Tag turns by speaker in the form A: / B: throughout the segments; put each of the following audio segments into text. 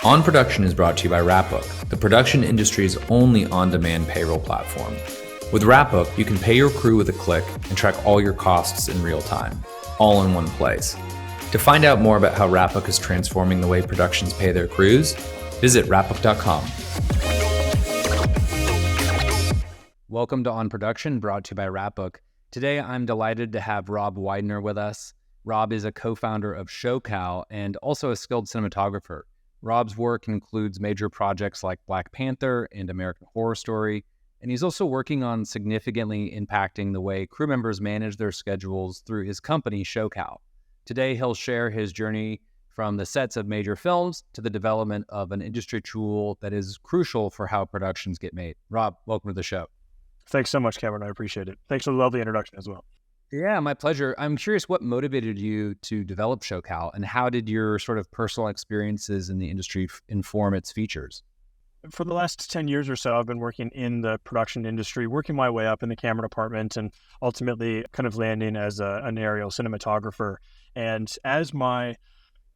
A: On Production is brought to you by Wrapbook, the production industry's only on-demand payroll platform. With Wrapbook, you can pay your crew with a click and track all your costs in real time, all in one place. To find out more about how Wrapbook is transforming the way productions pay their crews, visit wrapbook.com.
B: Welcome to On Production, brought to you by Wrapbook. Today, I'm delighted to have Rob Weidner with us. Rob is a co-founder of Showcal and also a skilled cinematographer. Rob's work includes major projects like Black Panther and American Horror Story, and he's also working on significantly impacting the way crew members manage their schedules through his company, Showcal. Today, he'll share his journey from the sets of major films to the development of an industry tool that is crucial for how productions get made. Rob, welcome to the show.
C: Thanks so much, Cameron. I appreciate it. Thanks for the lovely introduction as well.
B: Yeah, my pleasure. I'm curious what motivated you to develop Showcal, and how did your sort of personal experiences in the industry inform its features?
C: For the last 10 years or so, I've been working in the production industry, working my way up in the camera department and ultimately kind of landing as an aerial cinematographer. And as my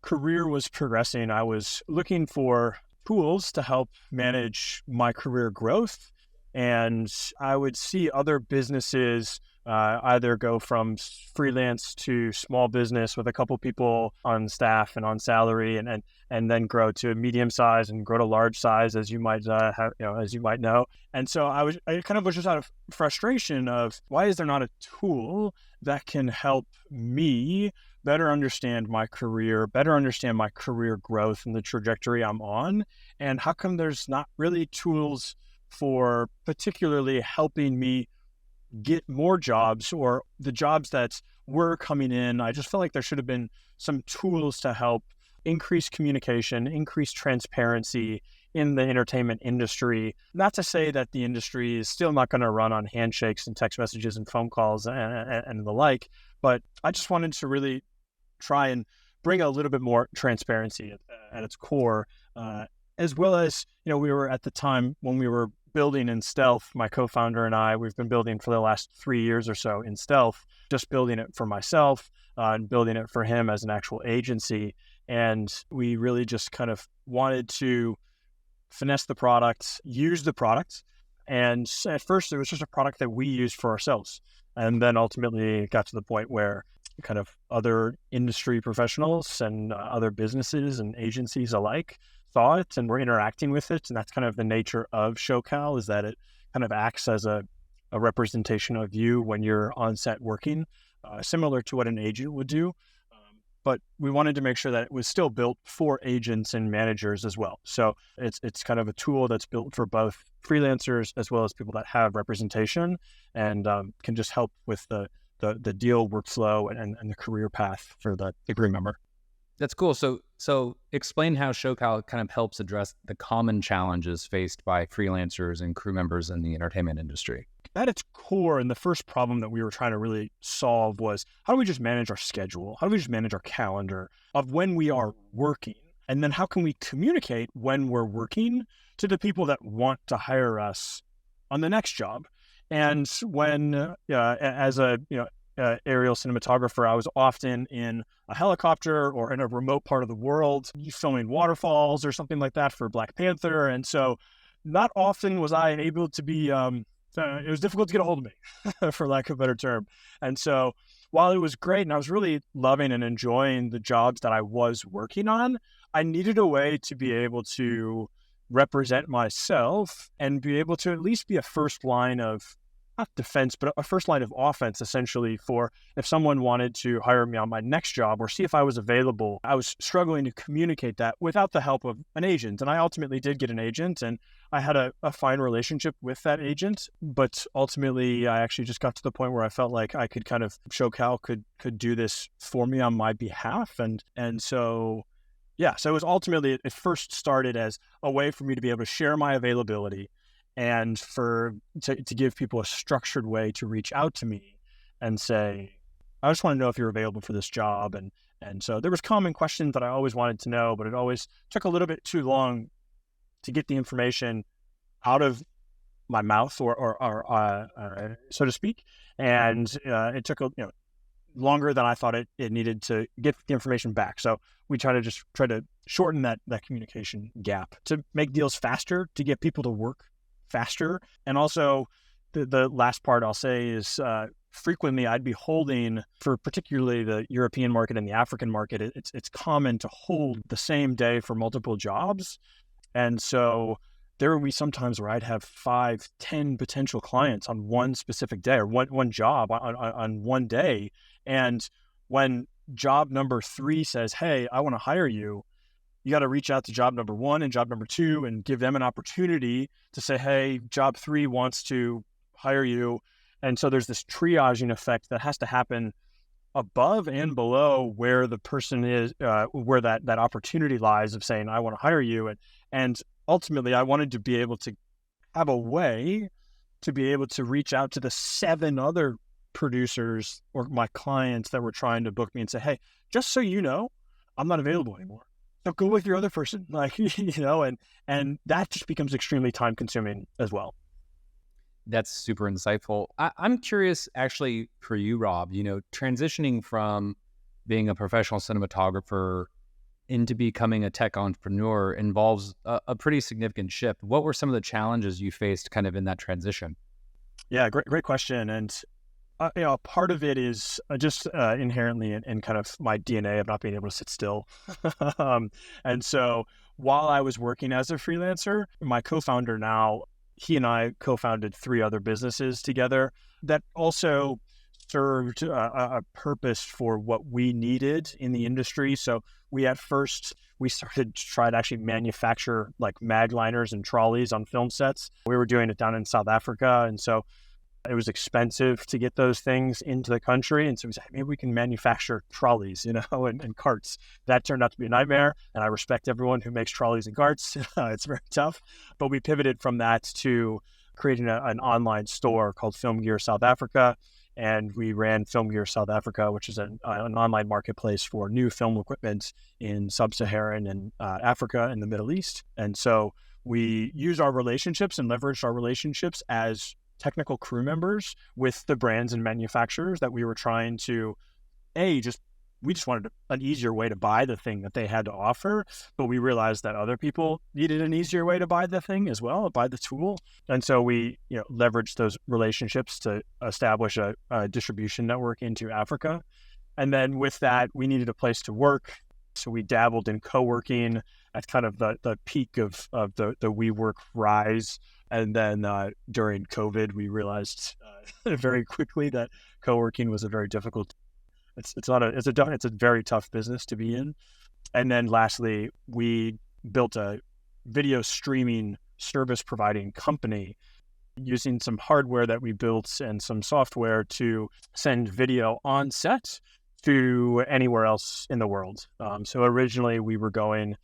C: career was progressing, I was looking for tools to help manage my career growth. And I would see other businesses either go from freelance to small business with a couple people on staff and on salary, and then grow to a medium size and grow to large size, as you might know. And so I kind of was just out of frustration of, why is there not a tool that can help me better understand my career, better understand my career growth and the trajectory I'm on? And how come there's not really tools for particularly helping me get more jobs, or the jobs that were coming in? I just felt like there should have been some tools to help increase communication, increase transparency in the entertainment industry. Not to say that the industry is still not going to run on handshakes and text messages and phone calls and the like, but I just wanted to really try and bring a little bit more transparency at its core, as well as, we were at the time when we were building in stealth, my co-founder and I, we've been building for the last 3 years or so in stealth, just building it for myself and building it for him as an actual agency. And we really just kind of wanted to finesse the product, use the product. And at first it was just a product that we used for ourselves. And then ultimately it got to the point where kind of other industry professionals and other businesses and agencies alike saw it and were interacting with it. And that's kind of the nature of Showcal, is that it kind of acts as a representation of you when you're on set working, similar to what an agent would do. But we wanted to make sure that it was still built for agents and managers as well. So it's kind of a tool that's built for both freelancers as well as people that have representation, and can just help with the deal workflow and the career path for the crew member.
B: That's cool. So explain how Showcal kind of helps address the common challenges faced by freelancers and crew members in the entertainment industry.
C: At its core, and the first problem that we were trying to really solve was, how do we just manage our schedule? How do we just manage our calendar of when we are working? And then how can we communicate when we're working to the people that want to hire us on the next job? And when, as a aerial cinematographer, I was often in a helicopter or in a remote part of the world, filming waterfalls or something like that for Black Panther. And so not often was I able to be, it was difficult to get a hold of me, for lack of a better term. And so while it was great and I was really loving and enjoying the jobs that I was working on, I needed a way to be able to represent myself and be able to at least be a first line of, not defense, but a first line of offense, essentially, for if someone wanted to hire me on my next job or see if I was available. I was struggling to communicate that without the help of an agent. And I ultimately did get an agent, and I had a fine relationship with that agent. But ultimately, I actually just got to the point where I felt like I could kind of, Showcal could do this for me on my behalf. And so, yeah, so it was ultimately, it first started as a way for me to be able to share my availability, and to give people a structured way to reach out to me and say, I just want to know if you're available for this job. And so there was common questions that I always wanted to know, but it always took a little bit too long to get the information out of my mouth or so to speak. And it took longer than I thought it needed to get the information back. So we try to shorten that communication gap, to make deals faster, to get people to work faster. And also the last part I'll say is frequently I'd be holding, for particularly the European market and the African market, it's common to hold the same day for multiple jobs. And so there would be sometimes where I'd have 5, 10 potential clients on one specific day, or one job on one day. And when job number 3 says, hey, I want to hire you, you got to reach out to job number 1 and job number 2 and give them an opportunity to say, hey, job 3 wants to hire you. And so there's this triaging effect that has to happen above and below where the person is, where that opportunity lies of saying, I want to hire you. And ultimately, I wanted to be able to have a way to be able to reach out to the 7 other producers or my clients that were trying to book me and say, hey, just so you know, I'm not available anymore. So go with your other person, and that just becomes extremely time consuming as well.
B: That's super insightful. I'm curious, actually, for you, Rob, transitioning from being a professional cinematographer into becoming a tech entrepreneur involves a pretty significant shift. What were some of the challenges you faced kind of in that transition?
C: Yeah, great question. And part of it is just inherently in kind of my DNA of not being able to sit still. And so while I was working as a freelancer, my co-founder now, he and I co-founded 3 other businesses together that also served a purpose for what we needed in the industry. So we started to try to actually manufacture like mag liners and trolleys on film sets. We were doing it down in South Africa. And so it was expensive to get those things into the country. And so we said, maybe we can manufacture trolleys, and carts. That turned out to be a nightmare. And I respect everyone who makes trolleys and carts. It's very tough. But we pivoted from that to creating an online store called Film Gear South Africa. And we ran Film Gear South Africa, which is an online marketplace for new film equipment in sub-Saharan and Africa and the Middle East. And so we used our relationships and leveraged our relationships as technical crew members with the brands and manufacturers that we were trying to, we just wanted an easier way to buy the thing that they had to offer, but we realized that other people needed an easier way to buy the thing as well, buy the tool. And so we, leveraged those relationships to establish a distribution network into Africa. And then with that, we needed a place to work. So we dabbled in co-working at kind of the peak of the WeWork rise. And then during COVID, we realized very quickly that co-working was a very difficult. It's a very tough business to be in. And then lastly, we built a video streaming service providing company using some hardware that we built and some software to send video on set to anywhere else in the world. So originally we were going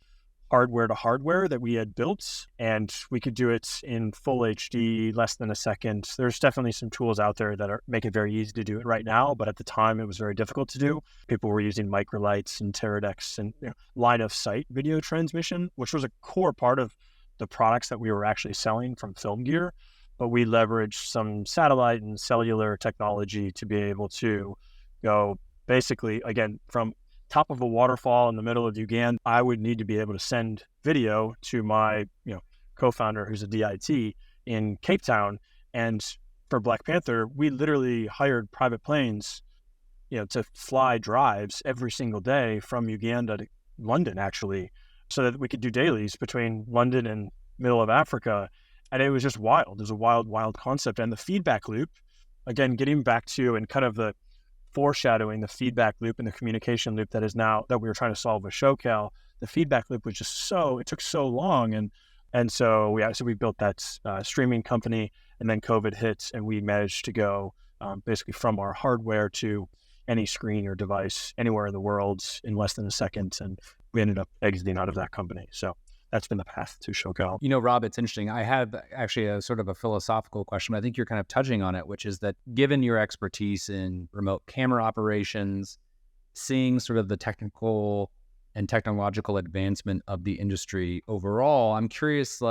C: hardware to hardware that we had built, and we could do it in full HD, less than a second. There's definitely some tools out there that make it very easy to do it right now, but at the time it was very difficult to do. People were using microlights and Teradex and line of sight video transmission, which was a core part of the products that we were actually selling from Film Gear. But we leveraged some satellite and cellular technology to be able to go basically, again, from top of a waterfall in the middle of Uganda, I would need to be able to send video to my, co-founder who's a DIT in Cape Town. And for Black Panther, we literally hired private planes, to fly drives every single day from Uganda to London, actually, so that we could do dailies between London and middle of Africa. And it was just wild. It was a wild, wild concept. And the feedback loop, again, getting back to and kind of the foreshadowing the feedback loop and the communication loop that is now that we were trying to solve with Showcal, the feedback loop was just it took so long. And so we built that streaming company, and then COVID hit and we managed to go basically from our hardware to any screen or device anywhere in the world in less than a second. And we ended up exiting out of that company. So that's been the path to Showcal.
B: Rob, it's interesting. I have actually a sort of a philosophical question, but I think you're kind of touching on it, which is that given your expertise in remote camera operations, seeing sort of the technical and technological advancement of the industry overall, I'm curious,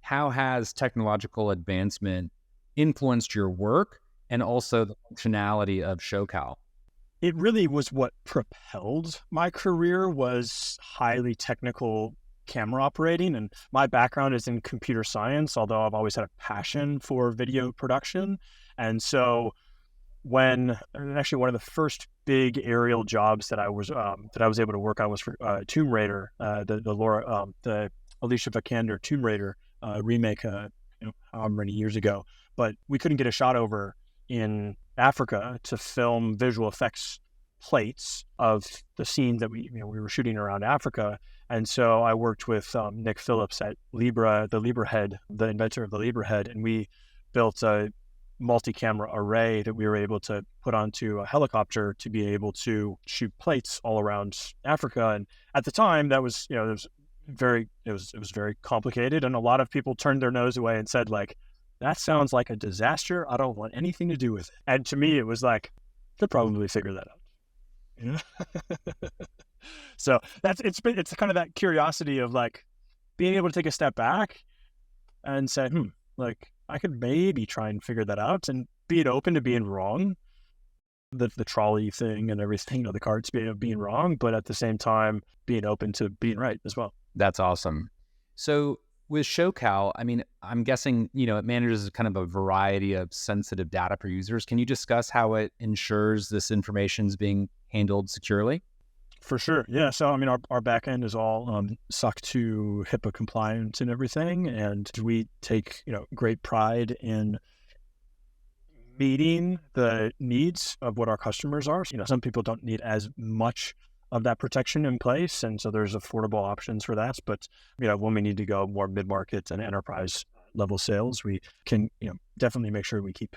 B: how has technological advancement influenced your work and also the functionality of Showcal?
C: it really was what propelled my career was highly technical camera operating. And my background is in computer science, although I've always had a passion for video production. And so actually one of the first big aerial jobs that I was able to work on was for Tomb Raider, the Alicia Vikander Tomb Raider remake, however many years ago. But we couldn't get a shot over in Africa to film visual effects plates of the scenes that we were shooting around Africa. And so I worked with Nick Phillips at Libra, the inventor of the Libra head, and we built a multi-camera array that we were able to put onto a helicopter to be able to shoot plates all around Africa. And at the time, that was, it was very complicated, and a lot of people turned their nose away and said, like, that sounds like a disaster. I don't want anything to do with it. And to me, it was like, could probably figure that out. So it's kind of that curiosity of like being able to take a step back and say, like, I could maybe try and figure that out, and being open to being wrong. The trolley thing and everything, the carts being wrong, but at the same time being open to being right as well.
B: That's awesome. So with Showcal, I mean, I'm guessing, it manages kind of a variety of sensitive data for users. Can you discuss how it ensures this information is being handled securely?
C: For sure. Yeah. So, I mean, our back end is all SOC 2 HIPAA compliant and everything. And we take, great pride in meeting the needs of what our customers are. Some people don't need as much of that protection in place. And so there's affordable options for that. But, when we need to go more mid-market and enterprise level sales, we can, definitely make sure we keep,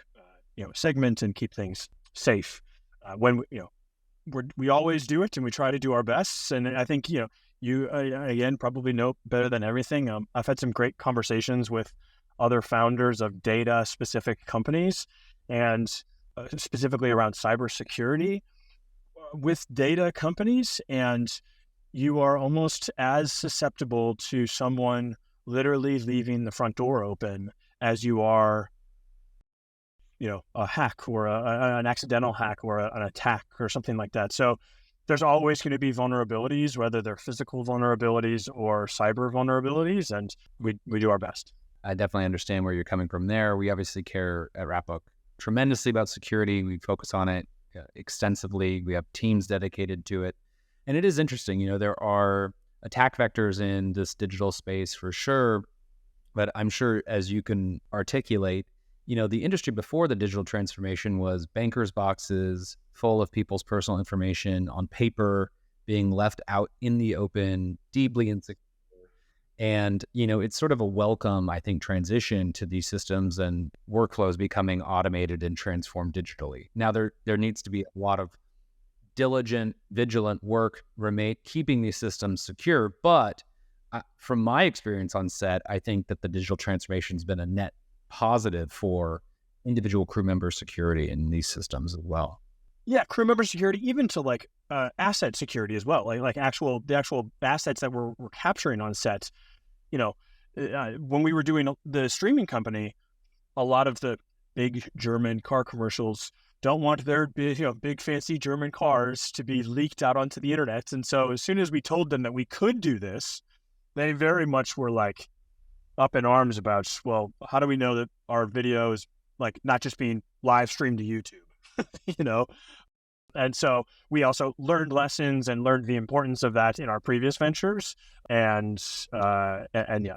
C: segment and keep things safe. We always do it, and we try to do our best. And I think, you again, probably know better than everything. I've had some great conversations with other founders of data specific companies, and specifically around cybersecurity with data companies. And you are almost as susceptible to someone literally leaving the front door open as you are, a hack or an accidental hack or an attack or something like that. So there's always going to be vulnerabilities, whether they're physical vulnerabilities or cyber vulnerabilities, and we do our best.
B: I definitely understand where you're coming from there. We obviously care at Wrapbook tremendously about security. We focus on it extensively. We have teams dedicated to it. And it is interesting, there are attack vectors in this digital space for sure, but I'm sure, as you can articulate, the industry before the digital transformation was bankers' boxes full of people's personal information on paper being left out in the open, deeply insecure. And, it's sort of a welcome, I think, transition to these systems and workflows becoming automated and transformed digitally. Now, there needs to be a lot of diligent, vigilant work keeping these systems secure. But from my experience on set, I think that the digital transformation has been a net positive for individual crew member security in these systems as well.
C: Yeah, crew member security, even to like asset security as well, like the actual assets that we're capturing on sets. When we were doing the streaming company, a lot of the big German car commercials don't want their big fancy German cars to be leaked out onto the internet. And so as soon as we told them that we could do this, they very much were like up in arms about, well, how do we know that our video is like not just being live streamed to YouTube, And so we also learned lessons and learned the importance of that in our previous ventures. And yeah,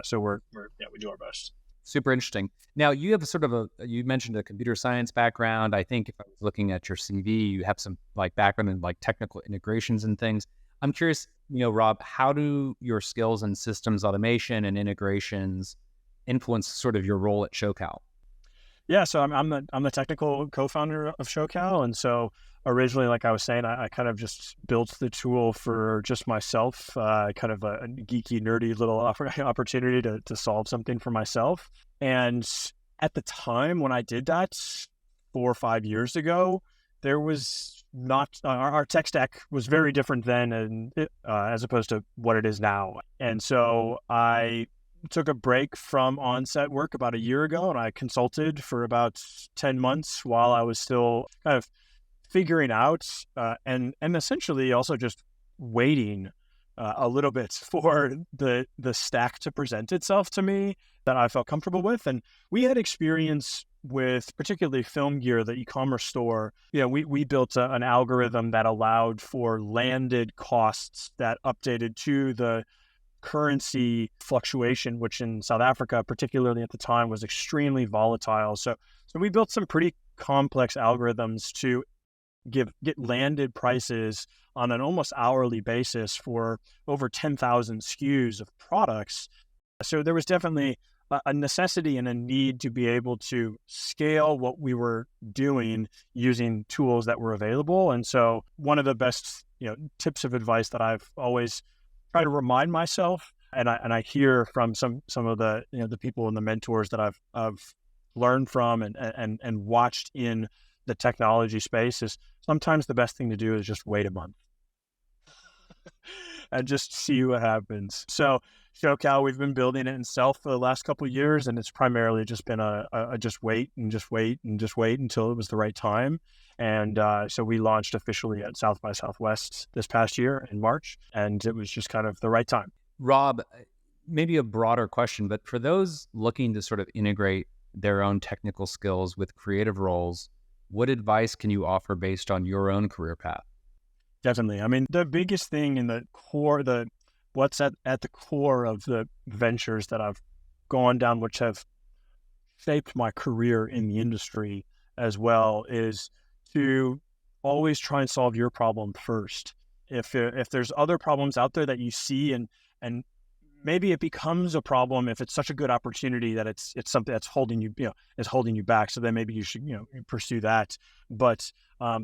C: so we do our best.
B: Super interesting. Now, you have you mentioned a computer science background. I think if I was looking at your CV, you have some like background in like technical integrations and things. I'm curious, Rob, how do your skills in systems automation and integrations influence sort of your role at Showcal?
C: Yeah, so I'm the technical co-founder of Showcal, and so originally, like I was saying, I kind of just built the tool for just myself, kind of a geeky, nerdy little opportunity to solve something for myself. And at the time when I did that 4 or 5 years ago, there was not our tech stack was very different then, and as opposed to what it is now. And so I took a break from on-set work about a year ago, and I consulted for about 10 months while I was still kind of figuring out and essentially also just waiting a little bit for the stack to present itself to me that I felt comfortable with. And we had experience with particularly Film Gear, the e-commerce store. We built an algorithm that allowed for landed costs that updated to the currency fluctuation, which in South Africa, particularly at the time, was extremely volatile. So we built some pretty complex algorithms to get landed prices on an almost hourly basis for over 10,000 SKUs of products. So there was definitely a necessity and a need to be able to scale what we were doing using tools that were available. And so one of the best, tips of advice that I've always tried to remind myself, and I hear from some of the, the people and the mentors that I've learned from and watched in the technology space, is sometimes the best thing to do is just wait a month and just see what happens. So Showcal, we've been building it in stealth for the last couple of years, and it's primarily just been a just wait and just wait and just wait until it was the right time. And so we launched officially at South by Southwest this past year in March, and it was just kind of the right time.
B: Rob, maybe a broader question, but for those looking to sort of integrate their own technical skills with creative roles, what advice can you offer based on your own career path?
C: Definitely. I mean, the biggest thing in the core, what's at the core of the ventures that I've gone down, which have shaped my career in the industry as well, is to always try and solve your problem first. If there's other problems out there that you see, and maybe it becomes a problem if it's such a good opportunity that it's something that's holding you back. So then maybe you should pursue that. But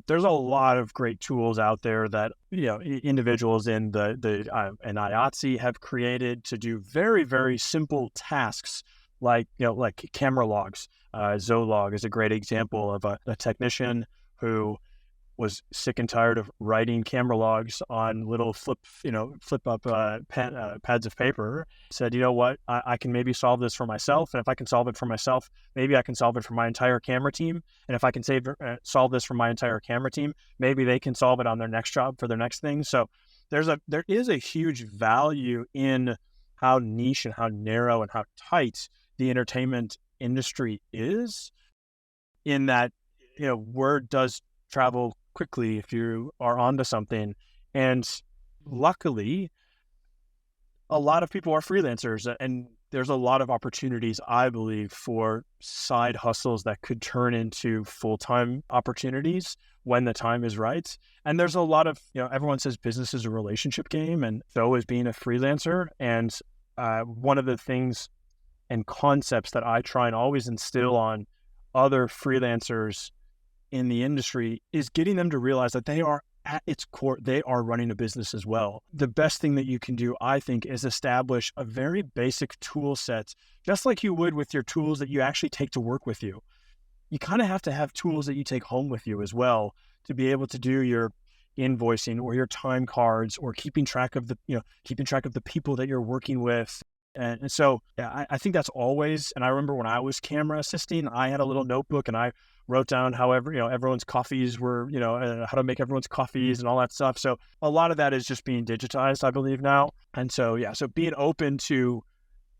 C: there's a lot of great tools out there that individuals in the IATSE have created to do very, very simple tasks like camera logs. Zolog is a great example of a technician who was sick and tired of writing camera logs on little flip up pads of paper. Said, you know what, I can maybe solve this for myself. And if I can solve it for myself, maybe I can solve it for my entire camera team. And if I can solve this for my entire camera team, maybe they can solve it on their next job for their next thing. So there is a huge value in how niche and how narrow and how tight the entertainment industry is, in that, word does travel quickly if you are onto something. And luckily, a lot of people are freelancers, and there's a lot of opportunities, I believe, for side hustles that could turn into full-time opportunities when the time is right. And there's a lot of, everyone says business is a relationship game, and so is being a freelancer. And one of the things and concepts that I try and always instill on other freelancers in the industry is getting them to realize that they are, at its core, they are running a business as well. The best thing that you can do, I think, is establish a very basic tool set, just like you would with your tools that you actually take to work with you. You kind of have to have tools that you take home with you as well to be able to do your invoicing or your time cards, or keeping track of the people that you're working with. And so, yeah, I think that's always, and I remember when I was camera assisting, I had a little notebook and I wrote down everyone's coffees were, how to make everyone's coffees and all that stuff. So a lot of that is just being digitized, I believe, now. And so, so being open to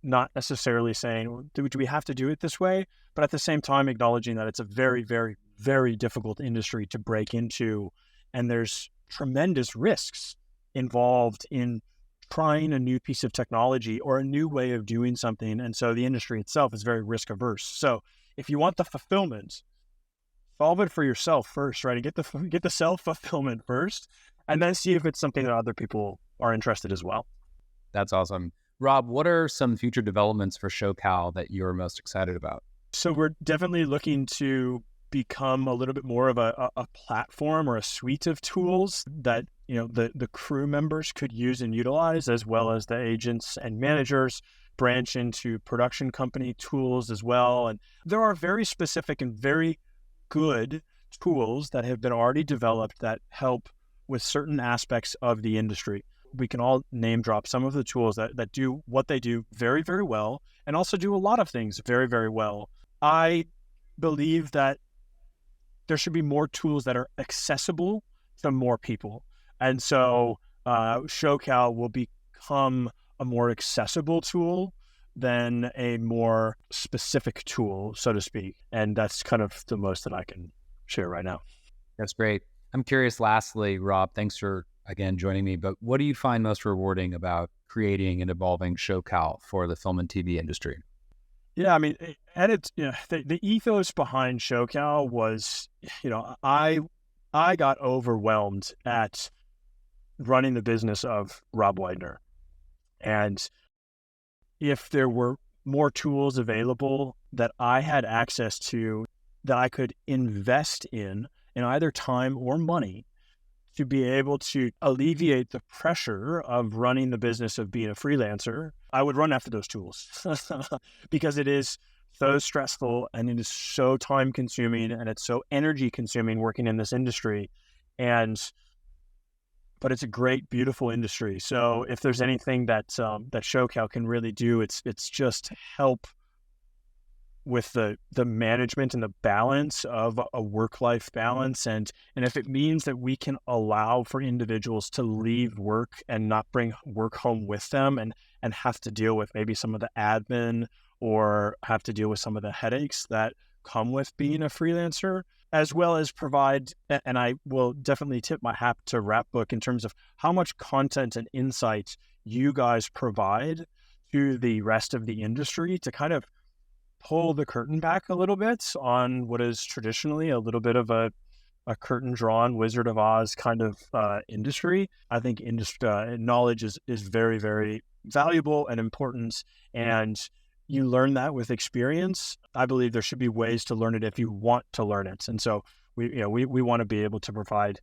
C: not necessarily saying, do we have to do it this way? But at the same time, acknowledging that it's a very, very, very difficult industry to break into. And there's tremendous risks involved in trying a new piece of technology or a new way of doing something. And so the industry itself is very risk averse. So if you want the fulfillment, solve it for yourself first, right? And get the self-fulfillment first, and then see if it's something that other people are interested as well.
B: That's awesome. Rob, what are some future developments for Showcal that you're most excited about?
C: So we're definitely looking to become a little bit more of a platform or a suite of tools that the crew members could use and utilize, as well as the agents and managers branch into production company tools as well. And there are very specific and very good tools that have been already developed that help with certain aspects of the industry. We can all name drop some of the tools that do what they do very, very well, and also do a lot of things very, very well. I believe that there should be more tools that are accessible to more people. And so Showcal will become a more accessible tool than a more specific tool, so to speak. And that's kind of the most that I can share right now.
B: That's great. I'm curious, lastly, Rob, thanks for, again, joining me, but what do you find most rewarding about creating and evolving Showcal for the film and TV industry?
C: Yeah, I mean, at its, the ethos behind Showcal was, I got overwhelmed at running the business of Rob Weidner. And if there were more tools available that I had access to, that I could invest in either time or money, to be able to alleviate the pressure of running the business of being a freelancer, I would run after those tools because it is so stressful and it is so time consuming and it's so energy consuming working in this industry. But it's a great, beautiful industry. So if there's anything that Showcal can really do, it's just help with the management and the balance of a work-life balance. And if it means that we can allow for individuals to leave work and not bring work home with them and have to deal with maybe some of the admin or have to deal with some of the headaches that come with being a freelancer, as well as provide, and I will definitely tip my hat to Wrapbook in terms of how much content and insight you guys provide to the rest of the industry to kind of pull the curtain back a little bit on what is traditionally a little bit of a curtain drawn Wizard of Oz kind of industry. I think knowledge is very, very valuable and important, and you learn that with experience. I believe there should be ways to learn it if you want to learn it. And so we want to be able to provide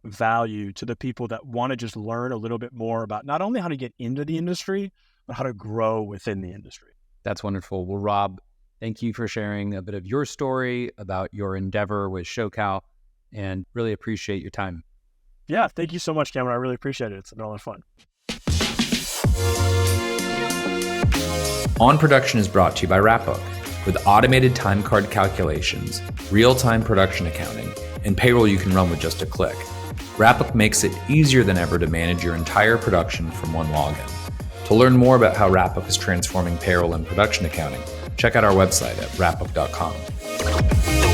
C: value to the people that want to just learn a little bit more about not only how to get into the industry, but how to grow within the industry.
B: That's wonderful. Well, Rob, thank you for sharing a bit of your story about your endeavor with Showcal, and really appreciate your time.
C: Yeah, thank you so much, Cameron. I really appreciate it. It's been a lot of fun.
A: On Production is brought to you by Wrapbook. With automated time card calculations, real-time production accounting, and payroll you can run with just a click, Wrapbook makes it easier than ever to manage your entire production from one login. To learn more about how Wrapbook is transforming payroll and production accounting, check out our website at wrapbook.com.